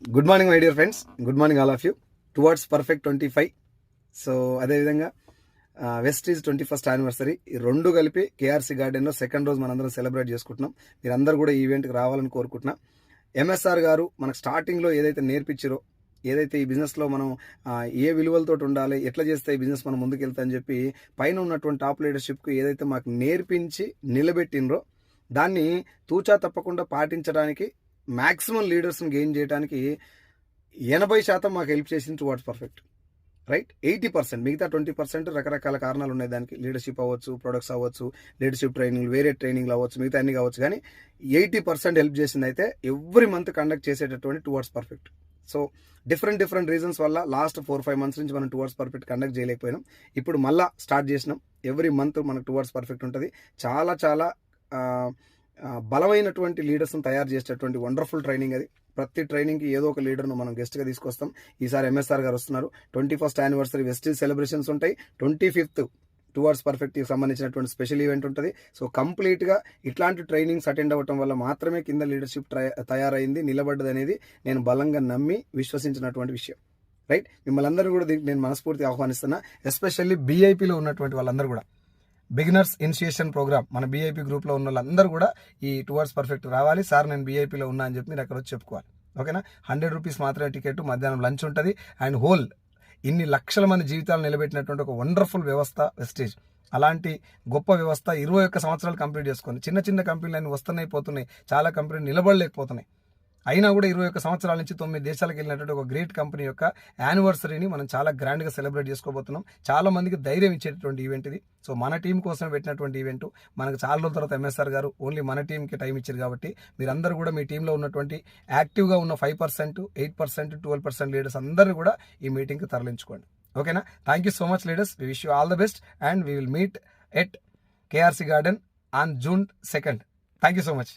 Good morning my dear friends, good morning all of you. Towards perfect 25. So అదేవిధంగా Vestige 21st anniversary, ఈ రెండు కలిపి KRC గార్డెన్లో second రోజు మనందరం సెలబ్రేట్ చేసుకుంటున్నాం. మీరందరూ కూడా ఈ ఈవెంట్కి రావాలని కోరుకుంటున్నా. ఎంఎస్ఆర్ గారు మనకు స్టార్టింగ్లో ఏదైతే నేర్పించారో, ఏదైతే ఈ బిజినెస్లో మనం ఏ విలువలతో ఉండాలి, ఎట్లా చేస్తే ఈ బిజినెస్ మనం ముందుకెళ్తా అని చెప్పి పైన ఉన్నటువంటి టాప్ లీడర్షిప్కి ఏదైతే మాకు నేర్పించి నిలబెట్టినరో దాన్ని తూచా తప్పకుండా పాటించడానికి, మ్యాక్సిమం లీడర్స్ని గెయిన్ చేయడానికి 80% మాకు హెల్ప్ చేసింది టువర్డ్స్ పర్ఫెక్ట్. రైట్, 80%. మిగతా 20% రకరకాల కారణాలు ఉన్నాయి దానికి. లీడర్షిప్ అవ్వచ్చు, ప్రొడక్ట్స్ అవ్వచ్చు, లీడర్షిప్ ట్రైనింగ్, వేరే ట్రైనింగ్లు అవ్వచ్చు, మిగతా అన్ని కావచ్చు. కానీ 80% హెల్ప్ చేసింది అయితే ఎవ్రీ మంత్ కండక్ట్ చేసేటటువంటి towards perfect. So different reasons వల్ల లాస్ట్ 4-5 months నుంచి మనం టువర్డ్స్ పర్ఫెక్ట్ కండక్ట్ చేయలేకపోయినాం. ఇప్పుడు మళ్ళీ స్టార్ట్ చేసినాం. ఎవ్రీ మంత్ మనకు టువర్డ్స్ పర్ఫెక్ట్ ఉంటుంది. చాలా బలమైనటువంటి లీడర్స్ని తయారు చేసేటటువంటి వండర్ఫుల్ ట్రైనింగ్ అది. ప్రతి ట్రైనింగ్కి ఏదో ఒక లీడర్ను మనం గెస్ట్గా తీసుకొస్తాం. ఈసారి ఎంఎస్ఆర్ గారు వస్తున్నారు. 21st యానివర్సరీ వెస్టీజ్ సెలబ్రేషన్స్ ఉంటాయి. 25th టువర్డ్స్ పర్ఫెక్ట్కి సంబంధించినటువంటి స్పెషల్ ఈవెంట్ ఉంటుంది. సో కంప్లీట్గా ఇట్లాంటి ట్రైనింగ్స్ అటెండ్ అవ్వటం వల్ల మాత్రమే కింద లీడర్షిప్ తయారైంది, నిలబడ్డది అనేది నేను బలంగా నమ్మి విశ్వసించినటువంటి విషయం. రైట్, మిమ్మల్ని అందరూ కూడా దీనికి నేను మనస్ఫూర్తిగా ఆహ్వానిస్తున్నా. ఎస్పెషల్లీ బీఐపీలో ఉన్నటువంటి వాళ్ళందరూ కూడా, బిగినర్స్ ఇనిషియేషన్ ప్రోగ్రామ్ మన బీఐపీ గ్రూప్లో ఉన్న వాళ్ళందరూ కూడా ఈ టువర్డ్స్ పర్ఫెక్ట్ రావాలి. సార్ నేను బీఐపీలో ఉన్నా అని చెప్పి మీరు అక్కడ వచ్చి చెప్పుకోవాలి. ఓకేనా? 100 రూపీస్ మాత్రమే టికెట్. మధ్యాహ్నం లంచ్ ఉంటుంది. అండ్ హోల్ ఇన్ని లక్షల మంది జీవితాలు నిలబెట్టినటువంటి ఒక వండర్ఫుల్ వ్యవస్థ వెస్టీజ్. అలాంటి గొప్ప వ్యవస్థ 21 సంవత్సరాలు కంప్లీట్ చేసుకొని, చిన్న కంపెనీలు అన్ని వస్తున్నాయి పోతున్నాయి, చాలా కంపెనీలు నిలబడలేకపోతున్నాయి. అయినా కూడా 21 సంవత్సరాల నుంచి 9 దేశాలకు వెళ్ళినటువంటి ఒక గ్రేట్ కంపెనీ యొక్క యానివర్సరీని మనం చాలా గ్రాండ్గా సెలబ్రేట్ చేసుకోబోతున్నాం. చాలా మందికి ధైర్యం ఇచ్చేటటువంటి ఈవెంట్ ఇది. సో మన టీం కోసం పెట్టినటువంటి ఈవెంట్. మనకు చాలా రోజుల తర్వాత ఎంఎస్ఆర్ గారు ఓన్లీ మన టీంకి టైం ఇచ్చారు కాబట్టి మీరందరూ కూడా మీ టీంలో ఉన్నటువంటి యాక్టివ్గా ఉన్న 5%, 8%, 12% లీడర్స్ అందరూ కూడా ఈ మీటింగ్కి తరలించుకోండి. ఓకేనా? Thank you so much leaders. We wish you all the best and we will meet at KRC garden on June 2nd. Thank you so much.